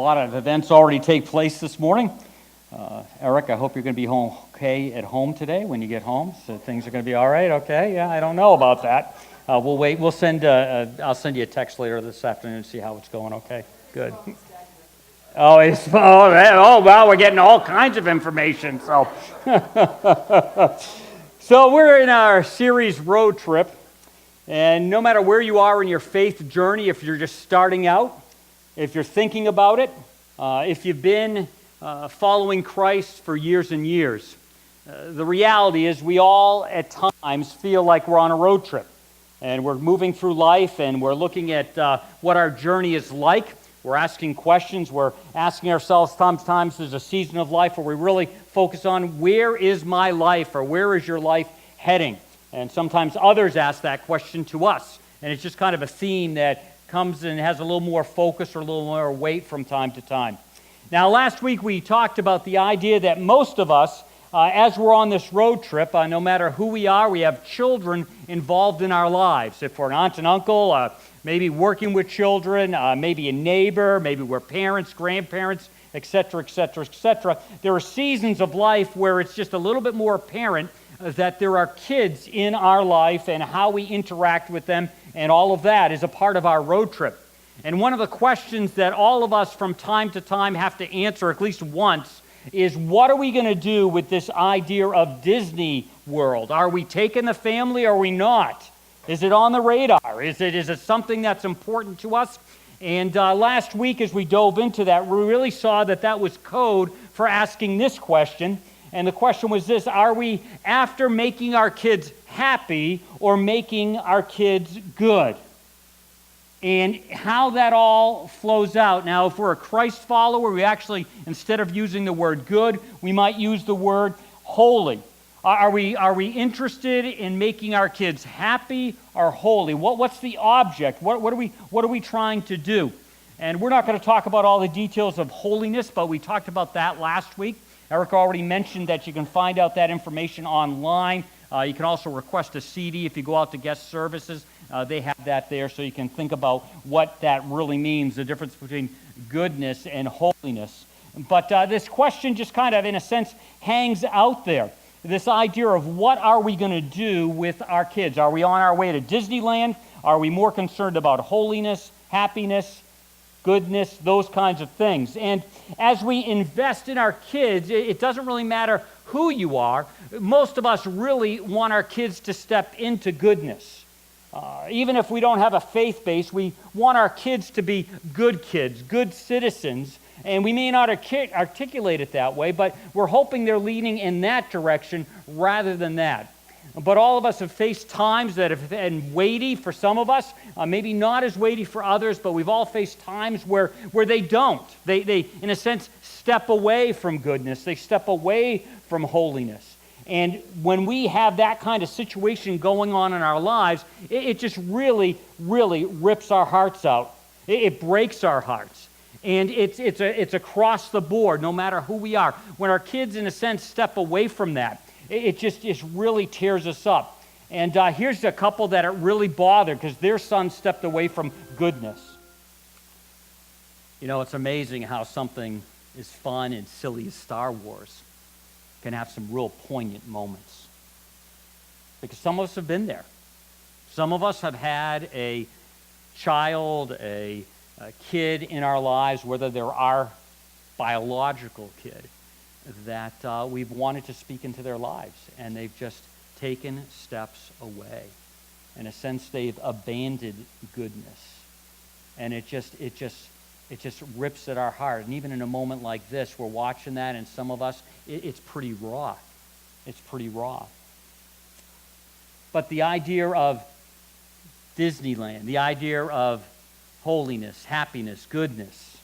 lot of events already take place this morning. Eric, I hope you're going to be home okay at home today when you get home. So things are going to be all right. Okay, yeah, I don't know about that. We'll wait. I'll send you a text later this afternoon to see how it's going. Okay, good. Wow, we're getting all kinds of information. So, so we're in our series Road Trip, and no matter where you are in your faith journey, if you're just starting out, if you're thinking about it, if you've been following Christ for years and years, the reality is we all at times feel like we're on a road trip, and we're moving through life, and we're looking at what our journey is like. We're asking questions. We're asking ourselves, sometimes there's a season of life where we really focus on where is my life, or where is your life heading? And sometimes others ask that question to us, and it's just kind of a theme that comes and has a little more focus or a little more weight from time to time. Now, last week we talked about the idea that most of us, as we're on this road trip, no matter who we are, we have children involved in our lives. If we're an aunt and uncle, maybe working with children, maybe a neighbor, maybe we're parents, grandparents, etc., etc., etc. There are seasons of life where it's just a little bit more apparent that there are kids in our life and how we interact with them, and all of that is a part of our road trip. And one of the questions that all of us from time to time have to answer at least once is, what are we going to do with this idea of Disney World? Are we taking the family or are we not? Is it on the radar? Is it something that's important to us? And last week as we dove into that, we really saw that that was code for asking this question. And the question was this: are we after making our kids happy or making our kids good? And how that all flows out. Now, if we're a Christ follower, we actually, instead of using the word good, we might use the word holy. Are we interested in making our kids happy or holy? What's the object? What are we trying to do? And we're not going to talk about all the details of holiness, but we talked about that last week. Eric already mentioned that you can find out that information online. You can also request a CD if you go out to guest services. They have that there, so you can think about what that really means, the difference between goodness and holiness. But this question just kind of, in a sense, hangs out there. This idea of what are we going to do with our kids? Are we on our way to Disneyland? Are we more concerned about holiness, happiness, goodness, those kinds of things? And as we invest in our kids, it doesn't really matter who you are. Most of us really want our kids to step into goodness. Even if we don't have a faith base, we want our kids to be good kids, good citizens. And we may not articulate it that way, but we're hoping they're leaning in that direction rather than that. But all of us have faced times that have been weighty for some of us, maybe not as weighty for others, but we've all faced times where they don't. They, in a sense, step away from goodness. They step away from holiness. And when we have that kind of situation going on in our lives, it just really, really rips our hearts out. It breaks our hearts. And it's across the board, no matter who we are. When our kids, in a sense, step away from that, it just really tears us up. And here's a couple that it really bothered because their son stepped away from goodness. You know, it's amazing how something as fun and silly as Star Wars can have some real poignant moments. Because some of us have been there. Some of us have had a child, a kid in our lives, whether they're our biological kid, that we've wanted to speak into their lives, and they've just taken steps away. In a sense, they've abandoned goodness, and it just rips at our heart. And even in a moment like this, we're watching that, and some of us, it's pretty raw. It's pretty raw. But the idea of Disneyland, the idea of holiness, happiness, goodness,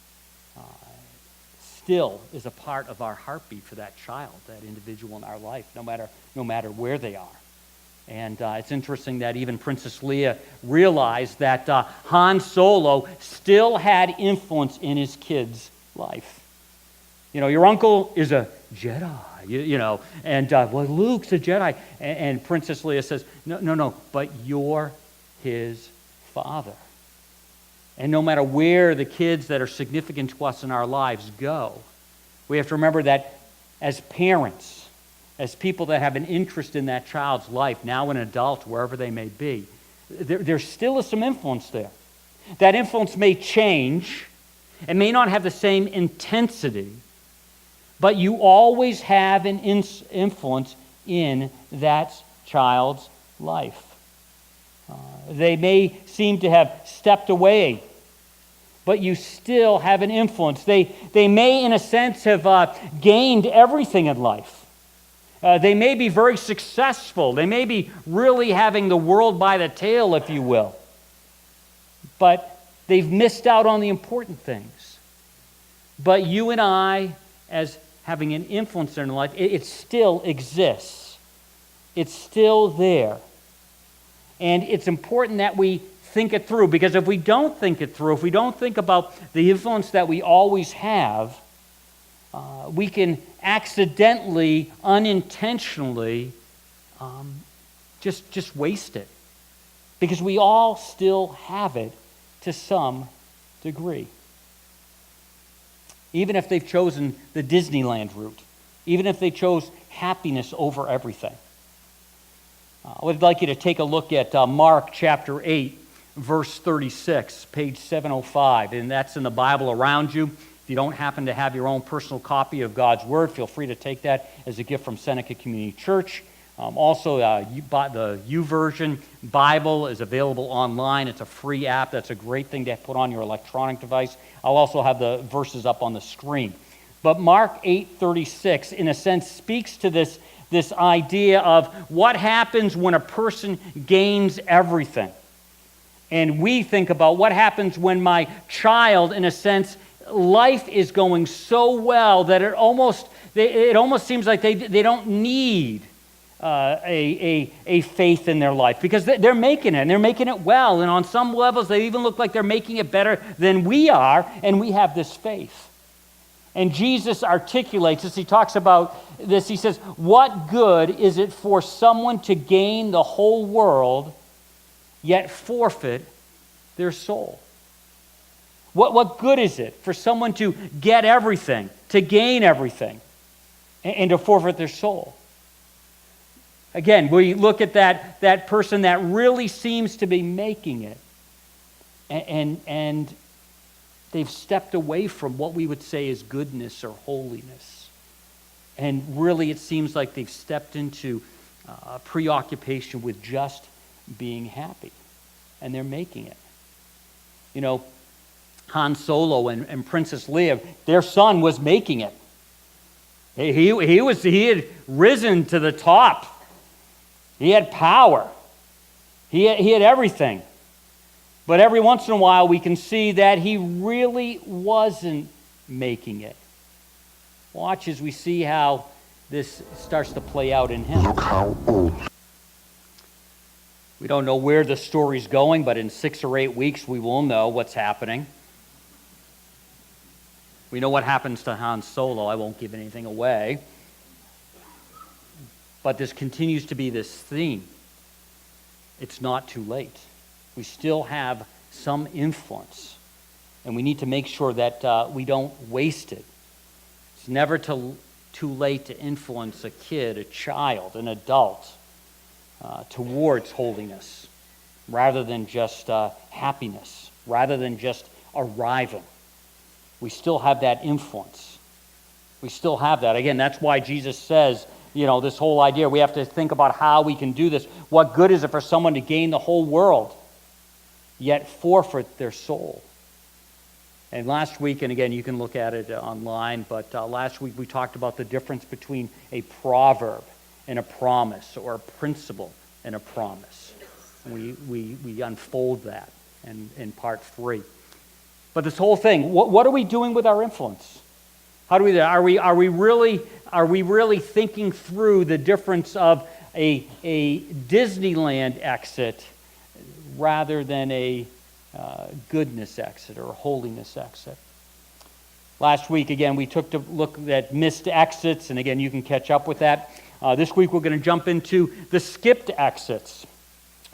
still is a part of our heartbeat for that child, that individual in our life, no matter where they are. And it's interesting that even Princess Leia realized that Han Solo still had influence in his kid's life. You know, your uncle is a Jedi, and well, Luke's a Jedi. And Princess Leia says, no, but you're his father. And no matter where the kids that are significant to us in our lives go, we have to remember that as parents, as people that have an interest in that child's life, now an adult, wherever they may be, there still is some influence there. That influence may change. It may not have the same intensity, but you always have an influence in that child's life. They may seem to have stepped away, but you still have an influence. They may, in a sense, have gained everything in life. They may be very successful. They may be really having the world by the tail, if you will. But they've missed out on the important things. But you and I, as having an influence in their life, it still exists. It's still there. And it's important that we think it through, because if we don't think it through, if we don't think about the influence that we always have, we can accidentally, unintentionally, just waste it. Because we all still have it to some degree. Even if they've chosen the Disneyland route, even if they chose happiness over everything. I would like you to take a look at Mark chapter 8, verse 36, page 705, and that's in the Bible around you. If you don't happen to have your own personal copy of God's Word, feel free to take that as a gift from Seneca Community Church. Also, the YouVersion Bible is available online. It's a free app. That's a great thing to put on your electronic device. I'll also have the verses up on the screen. But Mark 8:36, in a sense, speaks to this idea of what happens when a person gains everything. And we think about what happens when my child, in a sense, life is going so well that it almost seems like they don't need a faith in their life, because they're making it, and they're making it well, and on some levels they even look like they're making it better than we are, and we have this faith. And Jesus articulates this. He talks about this. He says, what good is it for someone to gain the whole world yet forfeit their soul? What good is it for someone to get everything, to gain everything, and to forfeit their soul? Again, we look at that person that really seems to be making it, and they've stepped away from what we would say is goodness or holiness. And really it seems like they've stepped into a preoccupation with just being happy. And they're making it. You know, Han Solo and Princess Leia, their son was making it. He had risen to the top. He had power. He had everything. But every once in a while we can see that he really wasn't making it. Watch as we see how this starts to play out in him. Look how old. We don't know where the story's going, but in 6 or 8 weeks we will know what's happening. We know what happens to Han Solo. I won't give anything away. But this continues to be this theme. It's not too late. We still have some influence, and we need to make sure that we don't waste it. It's never too late to influence a kid, a child, an adult towards holiness, rather than just happiness, rather than just arriving. We still have that influence. We still have that. Again, that's why Jesus says, this whole idea, we have to think about how we can do this. What good is it for someone to gain the whole world, yet forfeit their soul? And last week, and again, you can look at it online, but last week we talked about the difference between a proverb and a promise, or a principle and a promise. And we unfold that in part 3. But this whole thing, what are we doing with our influence? How do we? Are we really thinking through the difference of a Disneyland exit rather than a goodness exit or a holiness exit? Last week, again, we took a look at missed exits, and again, you can catch up with that. This week, we're going to jump into the skipped exits.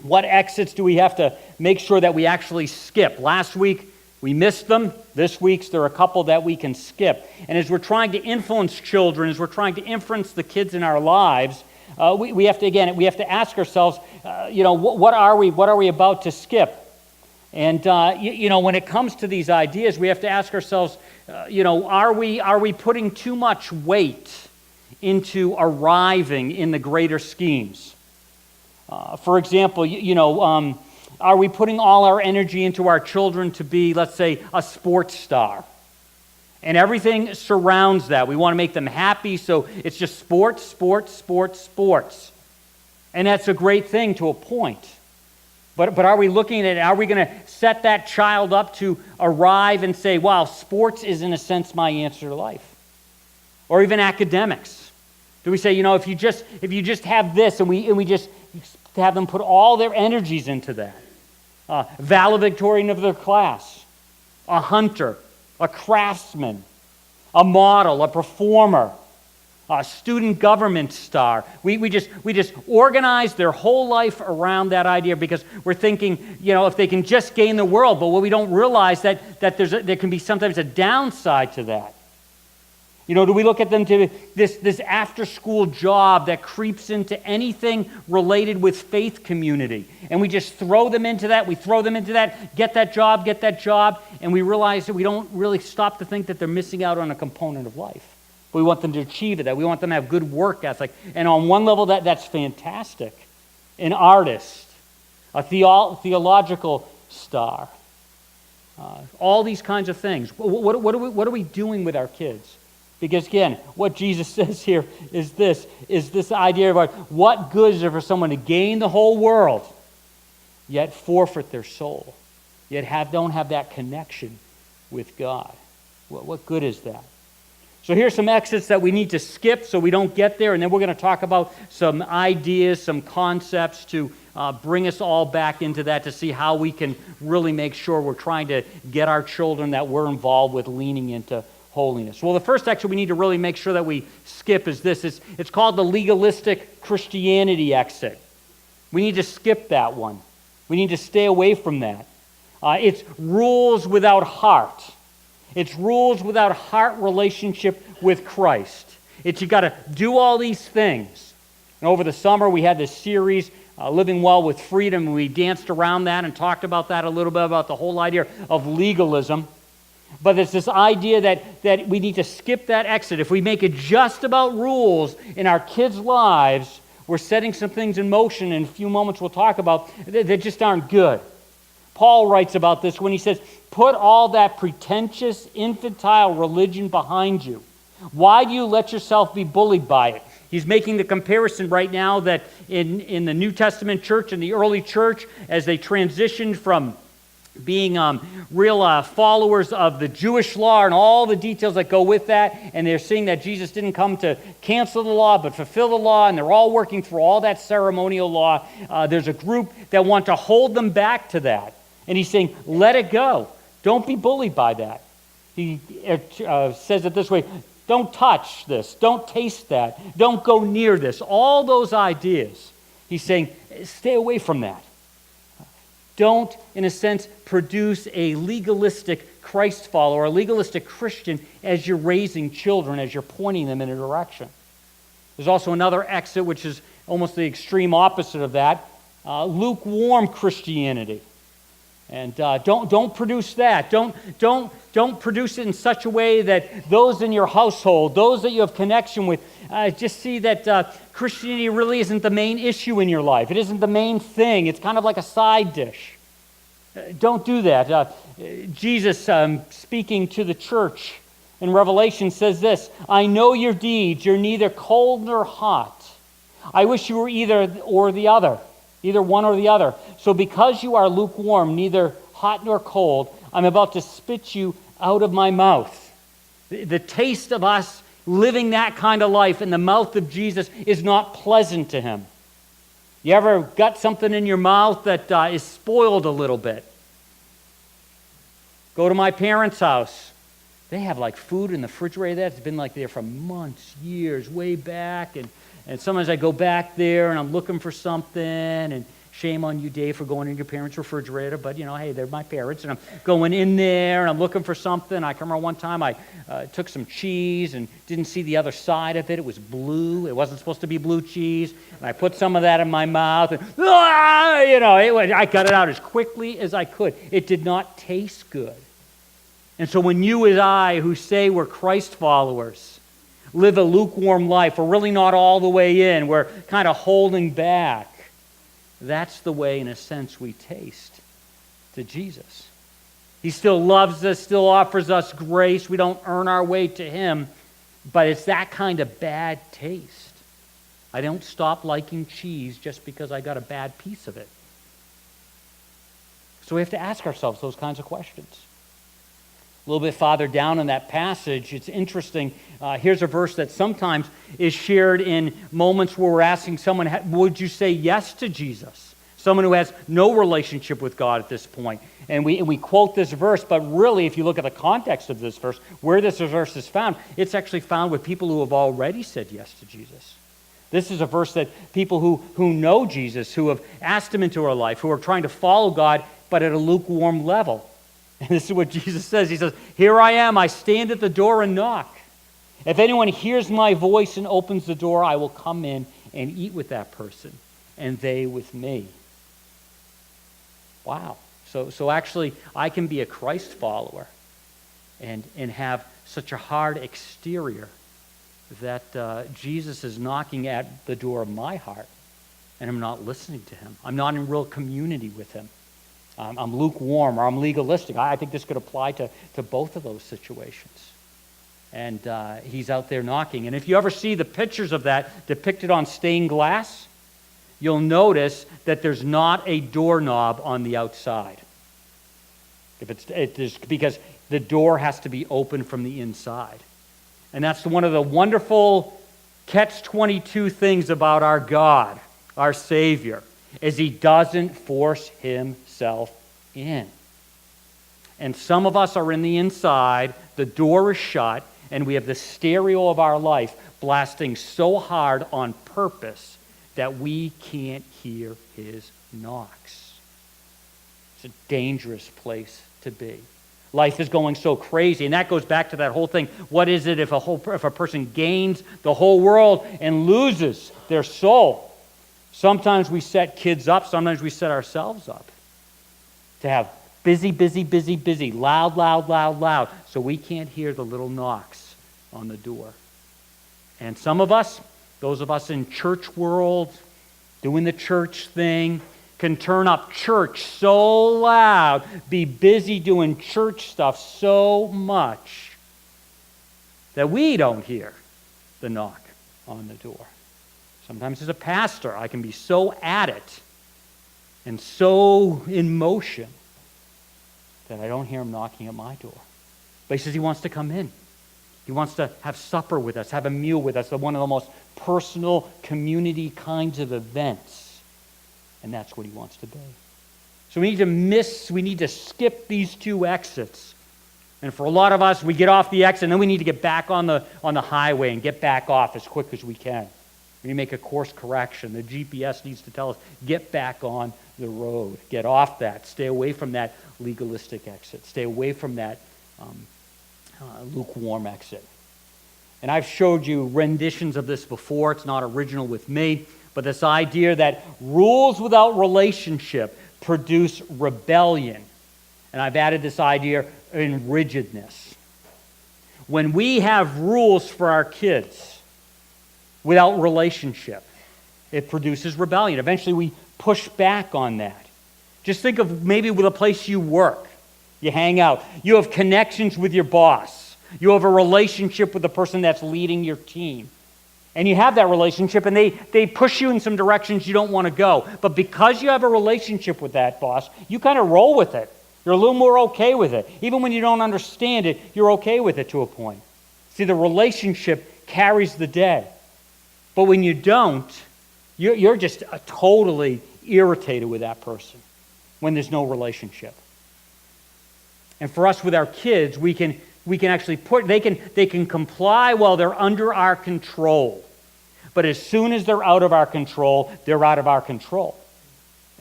What exits do we have to make sure that we actually skip? Last week, We missed them. This week's there are a couple that we can skip. And as we're trying to influence children, as we're trying to influence the kids in our lives, we have to ask ourselves, what are we about to skip? And when it comes to these ideas, we have to ask ourselves, are we putting too much weight into arriving in the greater schemes? For example, are we putting all our energy into our children to be, let's say, a sports star? And everything surrounds that. We want to make them happy, so it's just sports, sports, sports, sports. And that's a great thing to a point. But are we looking at it, are we going to set that child up to arrive and say, wow, sports is in a sense my answer to life? Or even academics. Do we say, if you just have this and we just have them put all their energies into that? Valedictorian of their class, a hunter, a craftsman, a model, a performer, a student government star. We just organize their whole life around that idea because we're thinking, if they can just gain the world, but what we don't realize that there can be sometimes a downside to that. Do we look at them to this after-school job that creeps into anything related with faith community? And we just throw them into that. We throw them into that, get that job, and we realize that we don't really stop to think that they're missing out on a component of life. We want them to achieve it, that we want them to have good work ethic. And on one level, that's fantastic. An artist, a theological star, all these kinds of things. What are we doing with our kids? Because again, what Jesus says here is this idea about what good is it for someone to gain the whole world, yet forfeit their soul, yet don't have that connection with God. What good is that? So here's some exits that we need to skip so we don't get there, and then we're going to talk about some ideas, some concepts to bring us all back into that to see how we can really make sure we're trying to get our children that we're involved with leaning into holiness. Well, the first exit we need to really make sure that we skip is this. It's called the legalistic Christianity exit. We need to skip that one. We need to stay away from that. It's rules without heart. It's rules without heart relationship with Christ. It's you got to do all these things. And over the summer we had this series, Living Well with Freedom, and we danced around that and talked about that a little bit, about the whole idea of legalism. But it's this idea that we need to skip that exit. If we make it just about rules in our kids' lives, we're setting some things in motion in a few moments we'll talk about that just aren't good. Paul writes about this when he says, put all that pretentious, infantile religion behind you. Why do you let yourself be bullied by it? He's making the comparison right now that in the New Testament church, in the early church, as they transitioned from being real followers of the Jewish law and all the details that go with that, and they're seeing that Jesus didn't come to cancel the law but fulfill the law, and they're all working through all that ceremonial law. There's a group that want to hold them back to that. And he's saying, let it go. Don't be bullied by that. He says it this way, don't touch this, don't taste that, don't go near this. All those ideas, he's saying, stay away from that. Don't, in a sense, produce a legalistic Christ follower, a legalistic Christian as you're raising children, as you're pointing them in a direction. There's also another exit, which is almost the extreme opposite of that, lukewarm Christianity. And don't produce that. Don't produce it in such a way that those in your household, those that you have connection with, just see that Christianity really isn't the main issue in your life. It isn't the main thing. It's kind of like a side dish. Don't do that. Jesus, speaking to the church in Revelation, says this, I know your deeds. You're neither cold nor hot. I wish you were either or the other. Either one or the other. So because you are lukewarm, neither hot nor cold, I'm about to spit you out of my mouth. The taste of us living that kind of life in the mouth of Jesus is not pleasant to him. You ever got something in your mouth that is spoiled a little bit? Go to my parents' house. They have like food in the refrigerator that's been like there for months, years, way back, and sometimes I go back there and I'm looking for something, and Shame on you, Dave, for going in your parents' refrigerator, but hey, they're my parents, and I'm going in there, and I'm looking for something. I can remember one time I took some cheese and didn't see the other side of it. It was blue. It wasn't supposed to be blue cheese, and I put some of that in my mouth, and I got it out as quickly as I could. It did not taste good. And so when you and I, who say we're Christ followers, live a lukewarm life, we're really not all the way in, we're kind of holding back, that's the way, in a sense, we taste to Jesus. He still loves us, still offers us grace. We don't earn our way to Him, but it's that kind of bad taste. I don't stop liking cheese just because I got a bad piece of it. So we have to ask ourselves those kinds of questions. A little bit farther down in that passage, it's interesting. Here's a verse that sometimes is shared in moments where we're asking someone, would you say yes to Jesus? Someone who has no relationship with God at this point. And we quote this verse, but really, if you look at the context of this verse, where this verse is found, it's actually found with people who have already said yes to Jesus. This is a verse that people who know Jesus, who have asked Him into our life, who are trying to follow God, but at a lukewarm level. And this is what Jesus says. He says, "Here I am, I stand at the door and knock. If anyone hears my voice and opens the door, I will come in and eat with that person, and they with me." Wow. So actually, I can be a Christ follower and have such a hard exterior that Jesus is knocking at the door of my heart, and I'm not listening to Him. I'm not in real community with Him. I'm lukewarm or I'm legalistic. I think this could apply to both of those situations. And He's out there knocking. And if you ever see the pictures of that depicted on stained glass, you'll notice that there's not a doorknob on the outside. Because the door has to be open from the inside. And that's one of the wonderful catch-22 things about our God, our Savior, is He doesn't force Himself in. And some of us are in the inside, the door is shut, and we have the stereo of our life blasting so hard on purpose that we can't hear His knocks. It's a dangerous place to be. Life is going so crazy, and that goes back to that whole thing. What is it if a person gains the whole world and loses their soul? Sometimes we set kids up, sometimes we set ourselves up to have busy, busy, busy, busy, loud, loud, loud, loud, so we can't hear the little knocks on the door. And some of us, those of us in church world, doing the church thing, can turn up church so loud, be busy doing church stuff so much that we don't hear the knock on the door. Sometimes as a pastor, I can be so at it and so in motion that I don't hear Him knocking at my door. But He says He wants to come in. He wants to have supper with us, have a meal with us, one of the most personal community kinds of events. And that's what He wants to be. So we need to skip these two exits. And for a lot of us, we get off the exit, and then we need to get back on the highway and get back off as quick as we can. We need to make a course correction. The GPS needs to tell us, get back on the road. Get off that. Stay away from that legalistic exit. Stay away from that lukewarm exit. And I've showed you renditions of this before. It's not original with me. But this idea that rules without relationship produce rebellion. And I've added this idea in rigidness. When we have rules for our kids without relationship, it produces rebellion. Eventually we push back on that. Just think of maybe with a place you work. You hang out. You have connections with your boss. You have a relationship with the person that's leading your team. And you have that relationship, and they push you in some directions you don't want to go. But because you have a relationship with that boss, you kind of roll with it. You're a little more okay with it. Even when you don't understand it, you're okay with it to a point. See, the relationship carries the day. But when you don't, you're just totally irritated with that person when there's no relationship. And for us with our kids, we can actually they can comply while they're under our control. But as soon as they're out of our control, they're out of our control.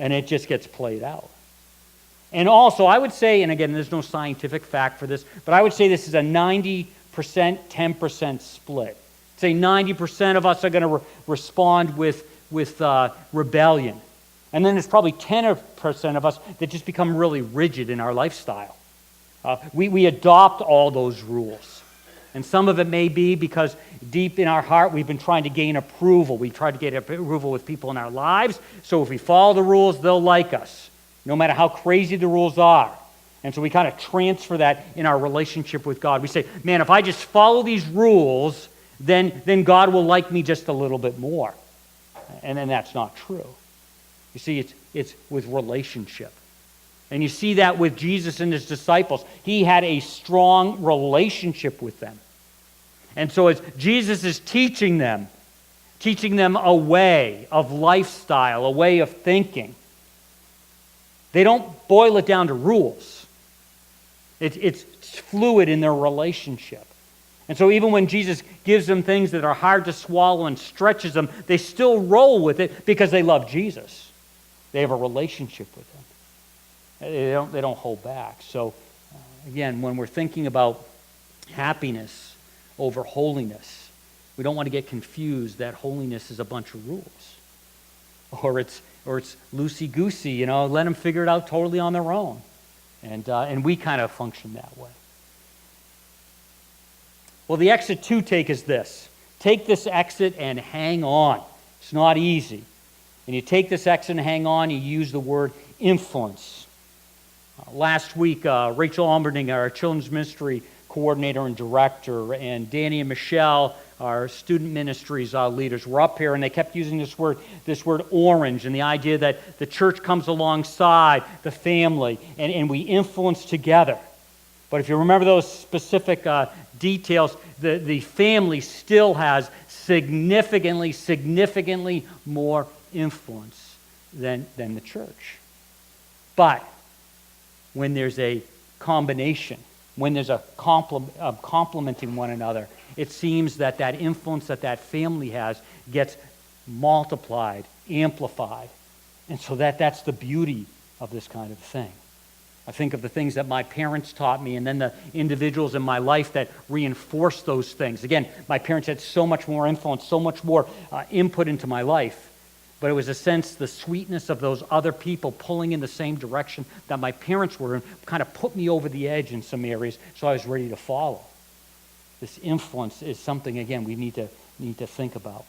and it just gets played out. And also, I would say, and again, there's no scientific fact for this, but I would say this is a 90%, 10% split. Say 90% of us are going to respond with rebellion. And then there's probably 10% of us that just become really rigid in our lifestyle. We adopt all those rules. And some of it may be because deep in our heart we've been trying to gain approval. We try to get approval with people in our lives. So if we follow the rules, they'll like us, no matter how crazy the rules are. And so we kind of transfer that in our relationship with God. We say, man, if I just follow these rules, then God will like me just a little bit more. And then that's not true. You see, it's with relationship. And you see that with Jesus and his disciples. He had a strong relationship with them. And so as Jesus is teaching them a way of lifestyle, a way of thinking, they don't boil it down to rules. It's fluid in their relationship. And so even when Jesus gives them things that are hard to swallow and stretches them, they still roll with it because they love Jesus. They have a relationship with him. They don't hold back. So, again, when we're thinking about happiness over holiness, we don't want to get confused that holiness is a bunch of rules. Or it's loosey-goosey, let them figure it out totally on their own. And we kind of function that way. Well, the exit 2 take is this. Take this exit and hang on. It's not easy. And you take this exit and hang on, you use the word influence. Last week, Rachel Almerding, our children's ministry coordinator and director, and Danny and Michelle, our student ministries leaders, were up here, and they kept using this word orange, and the idea that the church comes alongside the family, and we influence together. But if you remember those specific details, the family still has significantly more influence than the church. But when there's a combination, when there's a complementing one another, it seems that influence that family has gets multiplied, amplified. And so that's the beauty of this kind of thing. I think of the things that my parents taught me and then the individuals in my life that reinforce those things. Again, my parents had so much more influence, so much more input into my life. But it was a sense, the sweetness of those other people pulling in the same direction that my parents were in kind of put me over the edge in some areas, so I was ready to follow. This influence is something, again, we need to think about.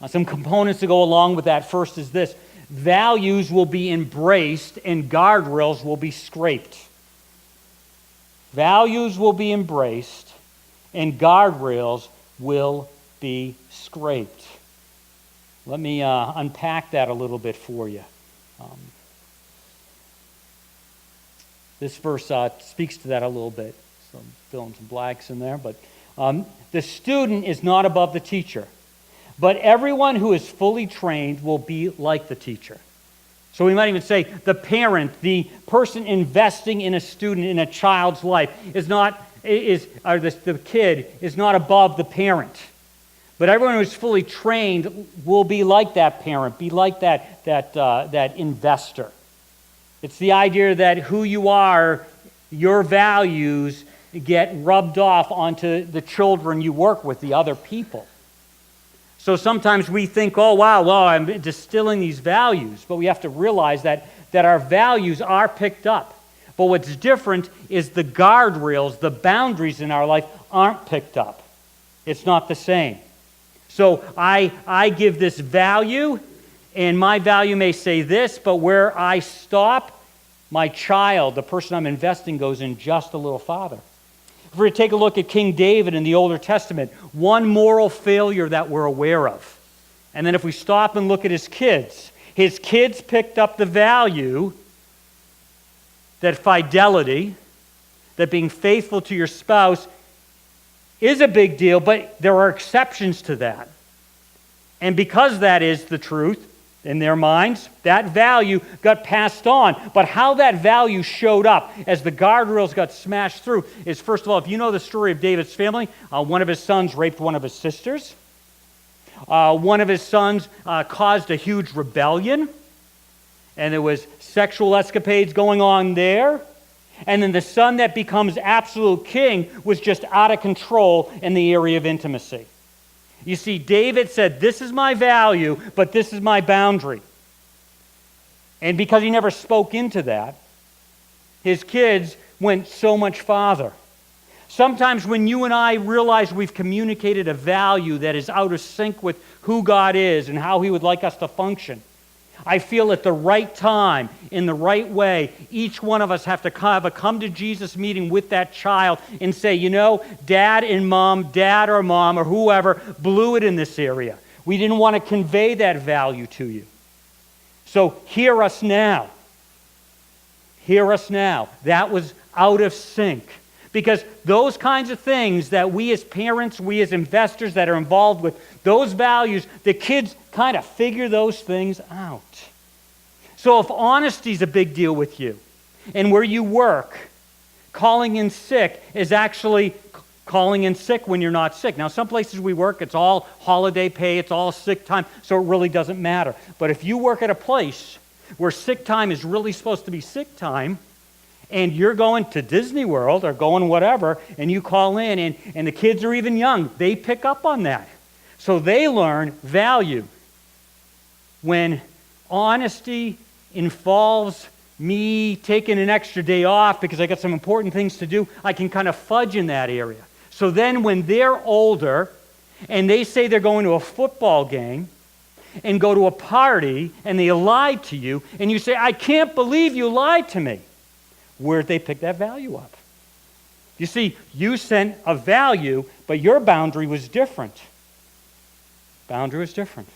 Some components to go along with that. First is this. Values will be embraced and guardrails will be scraped. Values will be embraced and guardrails will be scraped. Let me unpack that a little bit for you. This verse speaks to that a little bit. So I'm filling some blanks in there. But the student is not above the teacher, but everyone who is fully trained will be like the teacher. So we might even say the parent, the person investing in a student, in a child's life, the kid is not above the parent. But everyone who's fully trained will be like that parent, be like that investor. It's the idea that who you are, your values get rubbed off onto the children you work with, the other people. So sometimes we think, oh, wow, well, I'm distilling these values. But we have to realize that our values are picked up. But what's different is the guardrails, the boundaries in our life aren't picked up. It's not the same. So I give this value, and my value may say this, but where I stop, my child, the person I'm investing, goes in just a little farther. If we take a look at King David in the Older Testament, one moral failure that we're aware of. And then if we stop and look at his kids picked up the value that fidelity, that being faithful to your spouse is a big deal, but there are exceptions to that. And because that is the truth in their minds, that value got passed on. But how that value showed up as the guardrails got smashed through is, first of all, if you know the story of David's family, one of his sons raped one of his sisters. One of his sons caused a huge rebellion. and there was sexual escapades going on there. And then the son that becomes absolute king was just out of control in the area of intimacy. You see, David said, this is my value, but this is my boundary. And because he never spoke into that, his kids went so much farther. Sometimes when you and I realize we've communicated a value that is out of sync with who God is and how He would like us to function, I feel at the right time, in the right way, each one of us have to have a come to Jesus meeting with that child and say, you know, dad or mom or whoever blew it in this area. We didn't want to convey that value to you. So hear us now. Hear us now. That was out of sync. Because those kinds of things that we as parents, we as investors that are involved with those values, the kids kind of figure those things out. So if honesty is a big deal with you, and where you work, calling in sick is actually calling in sick when you're not sick. Now, some places we work, it's all holiday pay, it's all sick time, so it really doesn't matter. But if you work at a place where sick time is really supposed to be sick time, and you're going to Disney World or going whatever, and you call in, and the kids are even young, they pick up on that. So they learn value. When honesty involves me taking an extra day off because I got some important things to do, I can kind of fudge in that area. So then when they're older, and they say they're going to a football game, and go to a party, and they lied to you, and you say, I can't believe you lied to me. Where'd they pick that value up? You see, you sent a value, but your boundary was different. Boundary was different.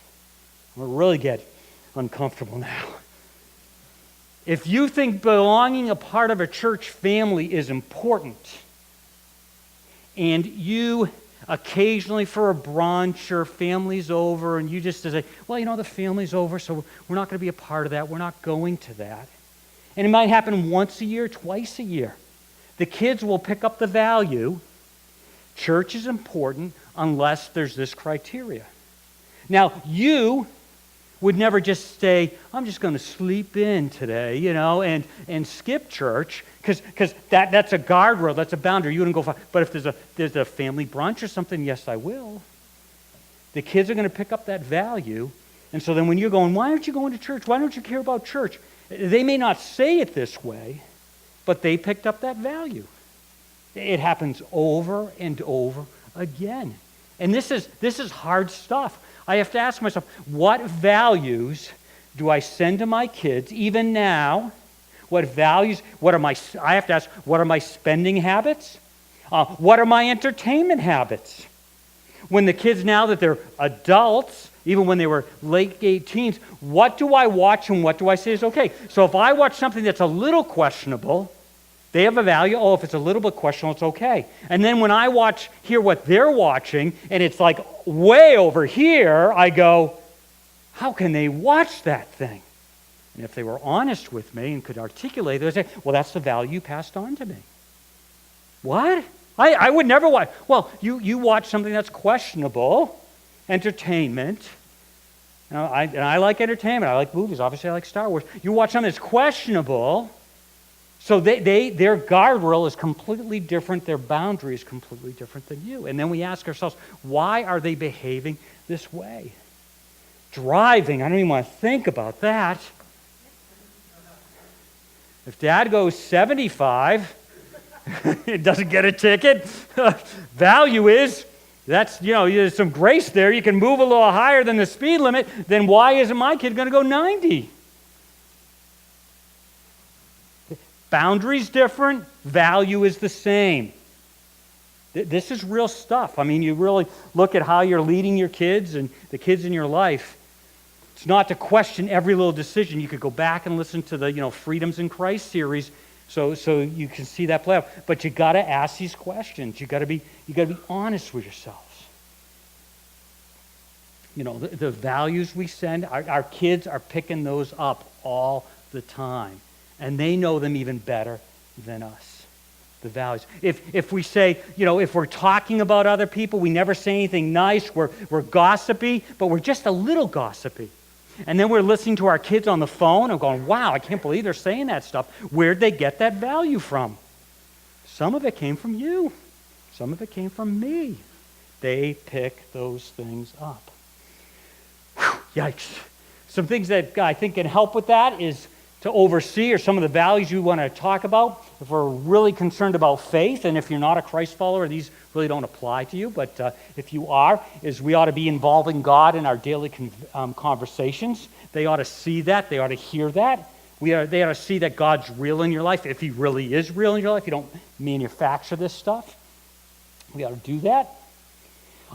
We'll really get uncomfortable now. If you think belonging a part of a church family is important, and you occasionally for a brunch or family's over, and you just say, well, you know, the family's over, so we're not going to be a part of that. We're not going to that. And it might happen once a year, twice a year. The kids will pick up the value. Church is important unless there's this criteria. Now, you would never just say, I'm just going to sleep in today, you know, and skip church, because that's a guardrail, that's a boundary. You wouldn't go far. But if there's a family brunch or something, yes, I will. The kids are going to pick up that value. And so then when you're going, why aren't you going to church? Why don't you care about church? They may not say it this way, but they picked up that value. It happens over and over again. And this is hard stuff. I have to ask myself, what values do I send to my kids even now? What values, I have to ask, what are my spending habits? What are my entertainment habits? When the kids, now that they're adults, even when they were late 18s, what do I watch and what do I say is okay? So if I watch something that's a little questionable, they have a value. Oh, if it's a little bit questionable, it's okay. And then when I hear what they're watching, and it's like way over here, I go, how can they watch that thing? And if they were honest with me and could articulate it, they'd say, well, that's the value passed on to me. What? I would never watch. Well, you watch something that's questionable, entertainment. You know, I like entertainment. I like movies. Obviously, I like Star Wars. You watch something that's questionable. So their guardrail is completely different. Their boundary is completely different than you. And then we ask ourselves, why are they behaving this way? Driving, I don't even want to think about that. If Dad goes 75, it doesn't get a ticket. Value is, there's some grace there. You can move a little higher than the speed limit. Then why isn't my kid going to go 90? Boundaries different, value is the same. This is real stuff. I mean, you really look at how you're leading your kids and the kids in your life. It's not to question every little decision. You could go back and listen to the Freedoms in Christ series, so you can see that play out. But you got to ask these questions. You got to be honest with yourselves. The values we send, our kids are picking those up all the time. And they know them even better than us, the values. If we say, if we're talking about other people, we never say anything nice, we're gossipy, but we're just a little gossipy. And then we're listening to our kids on the phone and going, wow, I can't believe they're saying that stuff. Where'd they get that value from? Some of it came from you. Some of it came from me. They pick those things up. Whew, yikes. Some things that I think can help with that is to oversee, or some of the values you want to talk about. If we're really concerned about faith, and if you're not a Christ follower, these really don't apply to you, but if you are, is we ought to be involving God in our daily conversations. They ought to see that. They ought to hear that. They ought to see that God's real in your life. If he really is real in your life, you don't manufacture this stuff. We ought to do that.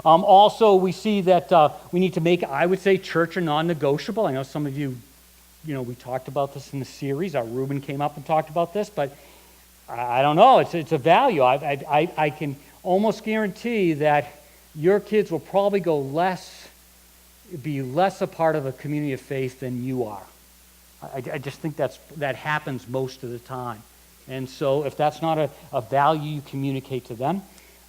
Also, we see that we need to make, I would say, church a non-negotiable. I know some of you, we talked about this in the series. Reuben came up and talked about this, but I don't know. It's a value. I can almost guarantee that your kids will probably be less a part of a community of faith than you are. I just think that happens most of the time. And so if that's not a value you communicate to them,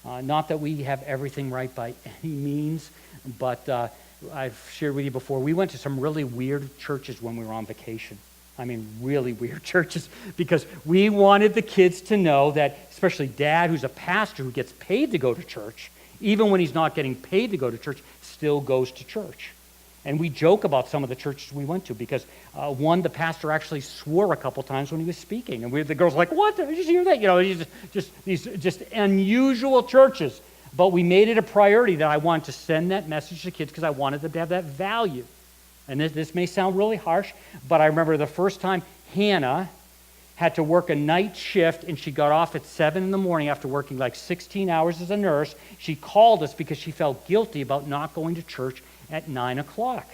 not that we have everything right by any means, but I've shared with you before, we went to some really weird churches when we were on vacation. I mean, really weird churches, because we wanted the kids to know that, especially Dad, who's a pastor who gets paid to go to church, even when he's not getting paid to go to church, still goes to church. And we joke about some of the churches we went to because, one, the pastor actually swore a couple times when he was speaking. And the girls were like, what? Did you hear that? Just unusual churches. But we made it a priority that I wanted to send that message to kids because I wanted them to have that value. And this may sound really harsh, but I remember the first time Hannah had to work a night shift, and she got off at 7 in the morning after working like 16 hours as a nurse. She called us because she felt guilty about not going to church at 9 o'clock.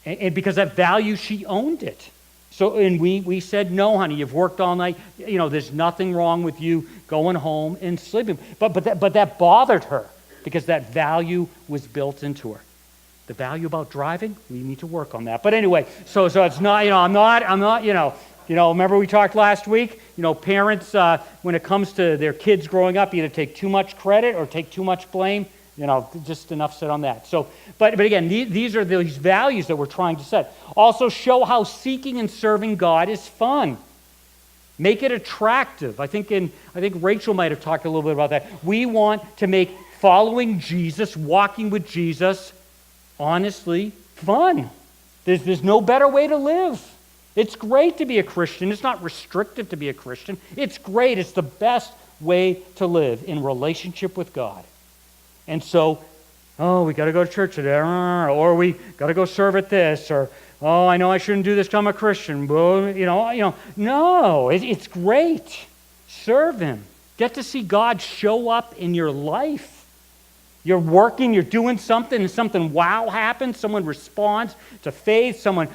And because that value, she owned it. So, and we said, no, honey, you've worked all night. There's nothing wrong with you going home and sleeping. But that bothered her because that value was built into her. The value about driving, we need to work on that. But anyway, so it's not, I'm not, remember we talked last week? Parents, when it comes to their kids growing up, either take too much credit or take too much blame. Just enough said on that. So, but again, these are these values that we're trying to set. Also, show how seeking and serving God is fun. Make it attractive. I think Rachel might have talked a little bit about that. We want to make following Jesus, walking with Jesus, honestly, fun. There's no better way to live. It's great to be a Christian. It's not restrictive to be a Christian. It's great. It's the best way to live in relationship with God. And so, we got to go to church today, or we got to go serve at this, or, I know I shouldn't do this because I'm a Christian. No, it's great. Serve Him. Get to see God show up in your life. You're working, you're doing something, and something wow happens. Someone responds to faith, and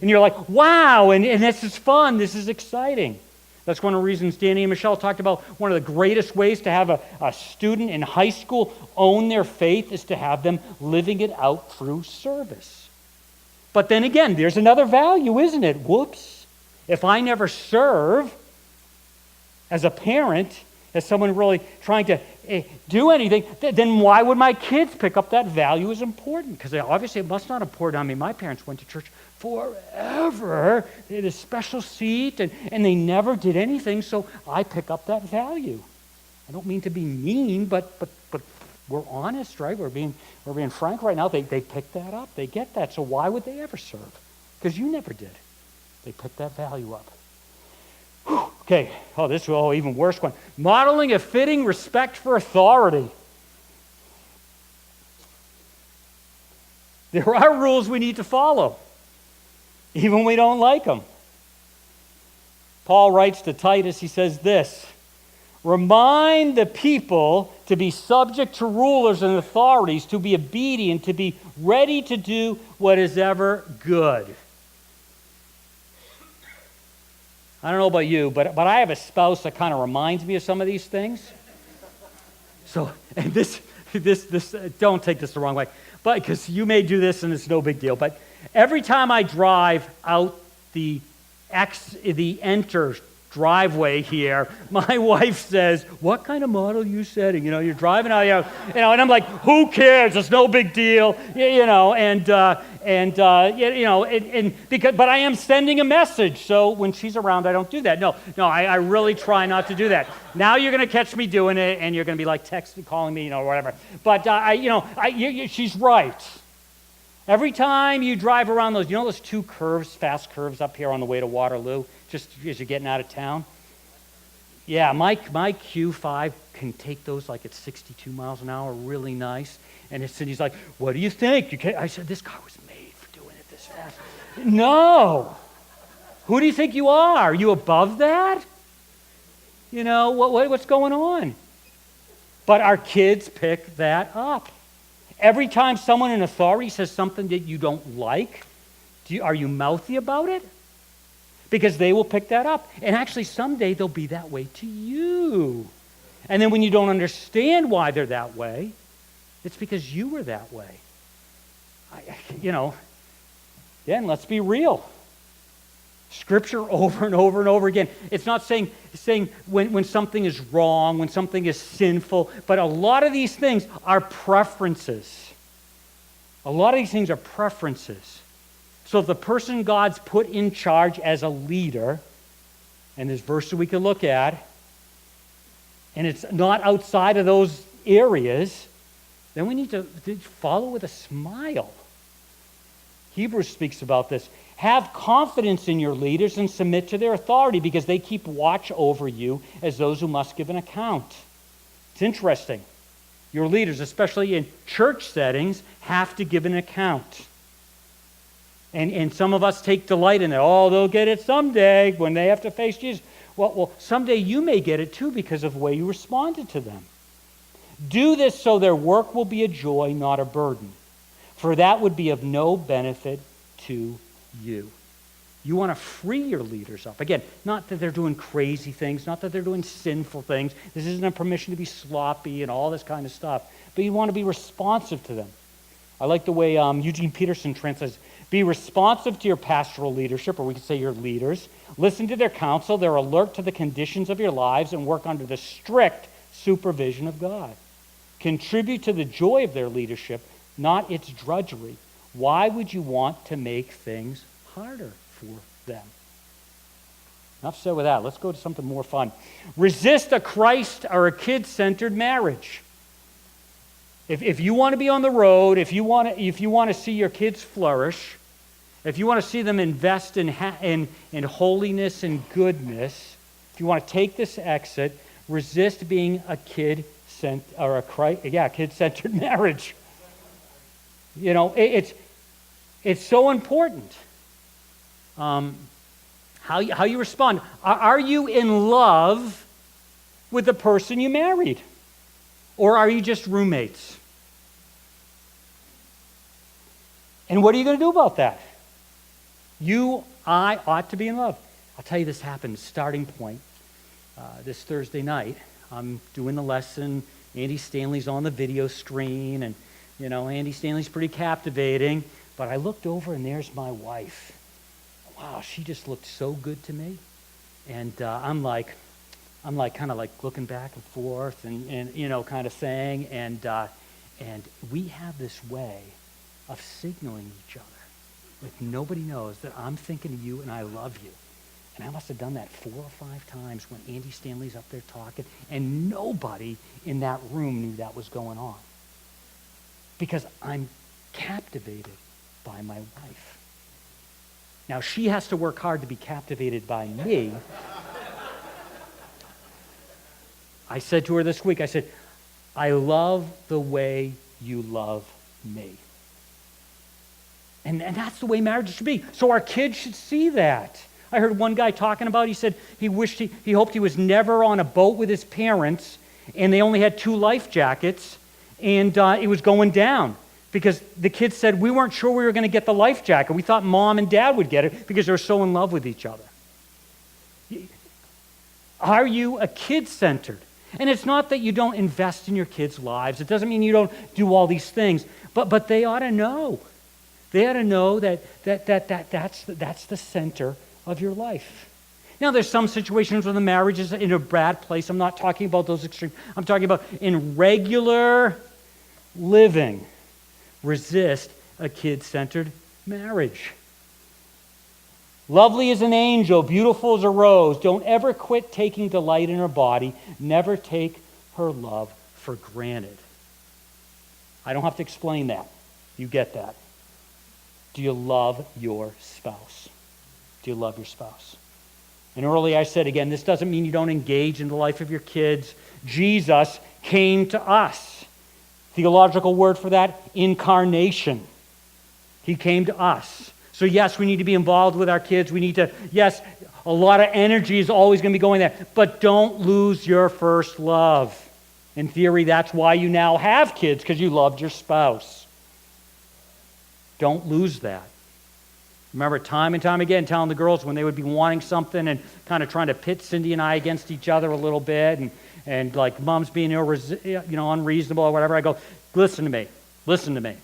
you're like, wow, and this is fun, this is exciting. That's one of the reasons Danny and Michelle talked about one of the greatest ways to have a student in high school own their faith is to have them living it out through service. But then again, there's another value, isn't it? Whoops. If I never serve as a parent, as someone really trying to do anything, then why would my kids pick up that value as important? Because obviously it must not important. I mean, my parents went to church forever. They had a special seat, and they never did anything, so I pick up that value. I don't mean to be mean, but we're honest, right? We're being frank right now. They pick that up. They get that. So why would they ever serve? Because you never did. They picked that value up. Whew. Okay. Oh, this is even worse one. Modeling a fitting respect for authority. There are rules we need to follow, even when we don't like them. Paul writes to Titus, he says this, remind the people to be subject to rulers and authorities, to be obedient, to be ready to do what is ever good. I don't know about you, but I have a spouse that kind of reminds me of some of these things. So, and this don't take this the wrong way, but because you may do this and it's no big deal, but every time I drive out the enter driveway here, my wife says, "What kind of model are you setting? You're driving out here, and I'm like, who cares? It's no big deal, but I am sending a message. So when she's around, I don't do that. No, I really try not to do that. Now you're going to catch me doing it, and you're going to be like texting, calling me, whatever. But she's right. Every time you drive around those two fast curves up here on the way to Waterloo, just as you're getting out of town? Yeah, my Q5 can take those like at 62 miles an hour, really nice. And Cindy's like, "What do you think?" I said, "This car was made for doing it this fast." No. Who do you think you are? Are you above that? What's going on? But our kids pick that up. Every time someone in authority says something that you don't like, are you mouthy about it? Because they will pick that up. And actually, someday they'll be that way to you. And then when you don't understand why they're that way, it's because you were that way. And let's be real. Scripture over and over and over again. It's not saying when something is wrong, when something is sinful, but a lot of these things are preferences. A lot of these things are preferences. So if the person God's put in charge as a leader, and there's verses we can look at, and it's not outside of those areas, then we need to follow with a smile. Hebrews speaks about this. Have confidence in your leaders and submit to their authority because they keep watch over you as those who must give an account. It's interesting. Your leaders, especially in church settings, have to give an account. And some of us take delight in it. Oh, they'll get it someday when they have to face Jesus. Well, someday you may get it too because of the way you responded to them. Do this so their work will be a joy, not a burden. For that would be of no benefit to you. You want to free your leaders up. Again, not that they're doing crazy things, not that they're doing sinful things. This isn't a permission to be sloppy and all this kind of stuff. But you want to be responsive to them. I like the way Eugene Peterson translates, be responsive to your pastoral leadership, or we could say your leaders. Listen to their counsel. They're alert to the conditions of your lives and work under the strict supervision of God. Contribute to the joy of their leadership, not its drudgery. Why would you want to make things harder for them? Enough said with that. Let's go to something more fun. Resist a Christ or a kid-centered marriage. If you want to be on the road, if you want to see your kids flourish, if you want to see them invest in holiness and goodness, if you want to take this exit, resist being a kid-centered marriage. It's so important how you respond. Are you in love with the person you married? Or are you just roommates? And what are you going to do about that? I ought to be in love. I'll tell you this happened, starting point. This Thursday night, I'm doing the lesson. Andy Stanley's on the video screen, and Andy Stanley's pretty captivating. But I looked over, and there's my wife. Wow, she just looked so good to me. And I'm kind of looking back and forth and kind of saying, and we have this way of signaling each other. Like nobody knows that I'm thinking of you and I love you. And I must have done that 4 or 5 times when Andy Stanley's up there talking, and nobody in that room knew that was going on. Because I'm captivated by my wife. Now, she has to work hard to be captivated by me. I said to her this week, I said, I love the way you love me. And that's the way marriage should be. So our kids should see that. I heard one guy talking about, he said he hoped he was never on a boat with his parents, and they only had 2 life jackets, and it was going down. Because the kids said, we weren't sure we were going to get the life jacket. We thought mom and dad would get it because they're so in love with each other. Are you a kid-centered? And it's not that you don't invest in your kids' lives. It doesn't mean you don't do all these things. But they ought to know. They ought to know that's the center of your life. Now, there's some situations where the marriage is in a bad place. I'm not talking about those extremes. I'm talking about in regular living. Resist a kid-centered marriage. Lovely as an angel, beautiful as a rose. Don't ever quit taking delight in her body. Never take her love for granted. I don't have to explain that. You get that. Do you love your spouse? Do you love your spouse? And earlier I said, again, this doesn't mean you don't engage in the life of your kids. Jesus came to us. Theological word for that, incarnation. He came to us. So yes, we need to be involved with our kids. We need to, yes, a lot of energy is always going to be going there. But don't lose your first love. In theory, that's why you now have kids, because you loved your spouse. Don't lose that. Remember, time and time again, telling the girls when they would be wanting something and kind of trying to pit Cindy and I against each other a little bit, and like mom's being unreasonable or whatever, I go, listen to me.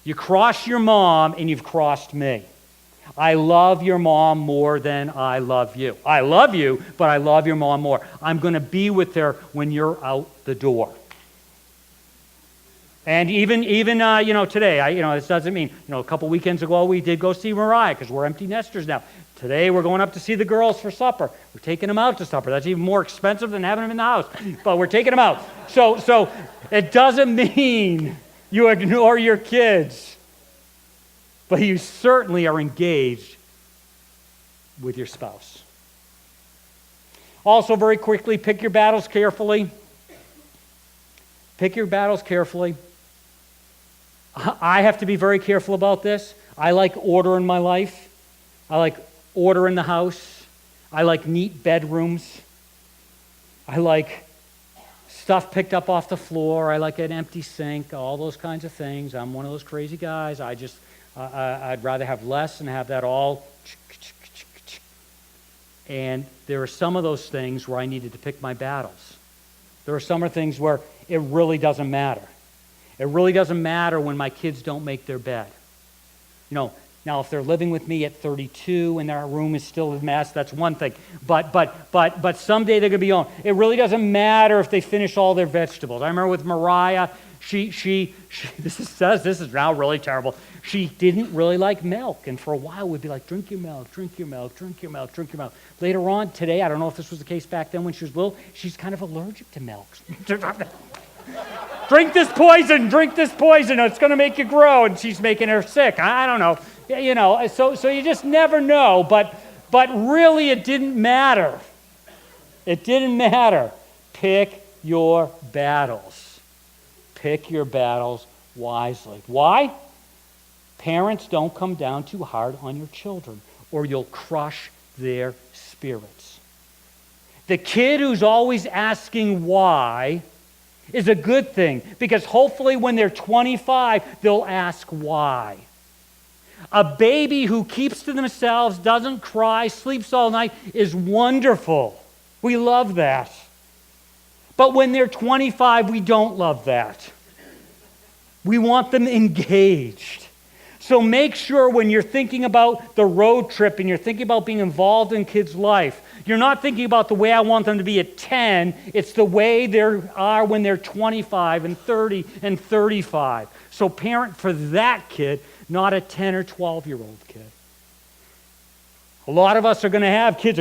You cross your mom and you've crossed me. I love your mom more than I love you. I love you, but I love your mom more. I'm going to be with her when you're out the door. And even today, this doesn't mean, a couple weekends ago we did go see Mariah because we're empty nesters now. Today we're going up to see the girls for supper. We're taking them out to supper. That's even more expensive than having them in the house. But we're taking them out. So it doesn't mean you ignore your kids. But you certainly are engaged with your spouse. Also, very quickly, pick your battles carefully. Pick your battles carefully. I have to be very careful about this. I like order in my life. I like order in the house. I like neat bedrooms. I like stuff picked up off the floor. I like an empty sink, all those kinds of things. I'm one of those crazy guys. I'd rather have less and have that all. And there are some of those things where I needed to pick my battles. There are some of the things where it really doesn't matter. It really doesn't matter when my kids don't make their bed. Now if they're living with me at 32 and their room is still a mess, that's one thing. But someday they're going to be on. It really doesn't matter if they finish all their vegetables. I remember with Mariah, she this is now really terrible. She didn't really like milk, and for a while we'd be like, drink your milk, drink your milk, drink your milk, drink your milk. Later on today, I don't know if this was the case back then when she was little, she's kind of allergic to milk. Drink this poison, it's going to make you grow, and she's making her sick. I don't know. So you just never know, but really it didn't matter. It didn't matter. Pick your battles. Pick your battles wisely. Why? Parents, don't come down too hard on your children, or you'll crush their spirits. The kid who's always asking why is a good thing, because hopefully when they're 25, they'll ask why. A baby who keeps to themselves, doesn't cry, sleeps all night is wonderful. We love that. But when they're 25, we don't love that. We want them engaged. So make sure when you're thinking about the road trip and you're thinking about being involved in kids' life, you're not thinking about the way I want them to be at 10. It's the way they are when they're 25 and 30 and 35. So parent for that kid, not a 10 or 12-year-old kid. A lot of us are going to have kids,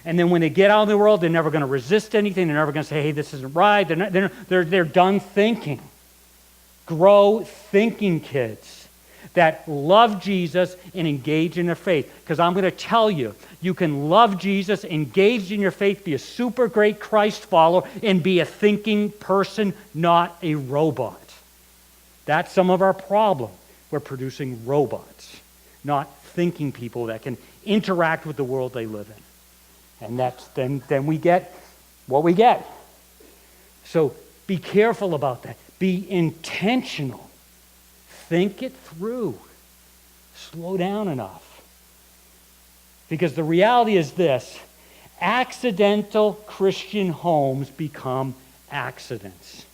and then when they get out in the world, they're never going to resist anything. They're never going to say, hey, this isn't right. They're done thinking. Grow thinking kids that love Jesus and engage in their faith. Because I'm going to tell you, you can love Jesus, engage in your faith, be a super great Christ follower, and be a thinking person, not a robot. That's some of our problem. We're producing robots, not thinking people that can interact with the world they live in. And then we get what we get. So be careful about that. Be intentional. Think it through. Slow down enough. Because the reality is this: accidental Christian homes become accidents.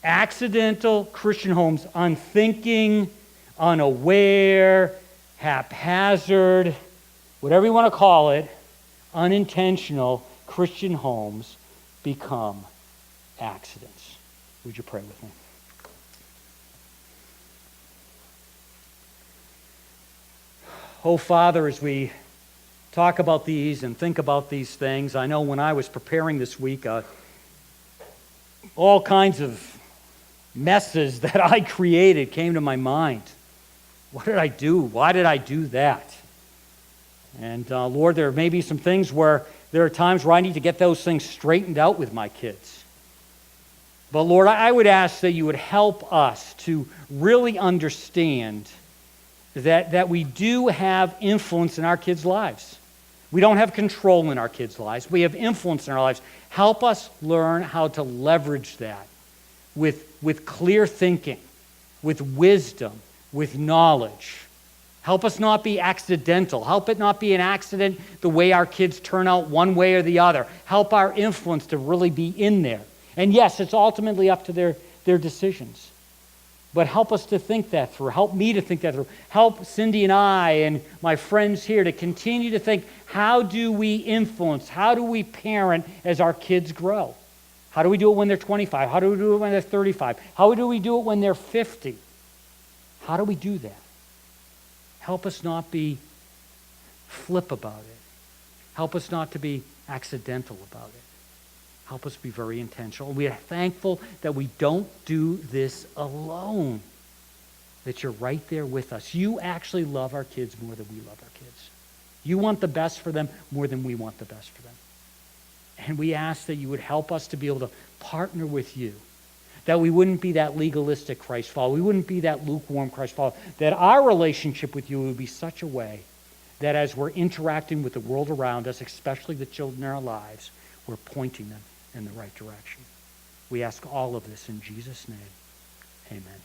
Accidental Christian homes, unthinking, unaware, haphazard, whatever you want to call it, unintentional Christian homes become accidents. Would you pray with me? Oh, Father, as we talk about these and think about these things, I know when I was preparing this week, all kinds of messes that I created came to my mind. What did I do? Why did I do that? And Lord, there may be some things where there are times where I need to get those things straightened out with my kids. But Lord, I would ask that you would help us to really understand that we do have influence in our kids' lives. We don't have control in our kids' lives. We have influence in our lives. Help us learn how to leverage that with clear thinking, with wisdom, with knowledge. Help us not be accidental. Help it not be an accident the way our kids turn out one way or the other. Help our influence to really be in there. And yes, it's ultimately up to their decisions. But help us to think that through. Help me to think that through. Help Cindy and I and my friends here to continue to think, how do we influence? How do we parent as our kids grow? How do we do it when they're 25? How do we do it when they're 35? How do we do it when they're 50? How do we do that? Help us not be flip about it. Help us not to be accidental about it. Help us be very intentional. We are thankful that we don't do this alone, that you're right there with us. You actually love our kids more than we love our kids. You want the best for them more than we want the best for them. And we ask that you would help us to be able to partner with you, that we wouldn't be that legalistic Christ follower, we wouldn't be that lukewarm Christ follower, that our relationship with you would be such a way that as we're interacting with the world around us, especially the children in our lives, we're pointing them in the right direction. We ask all of this in Jesus' name. Amen.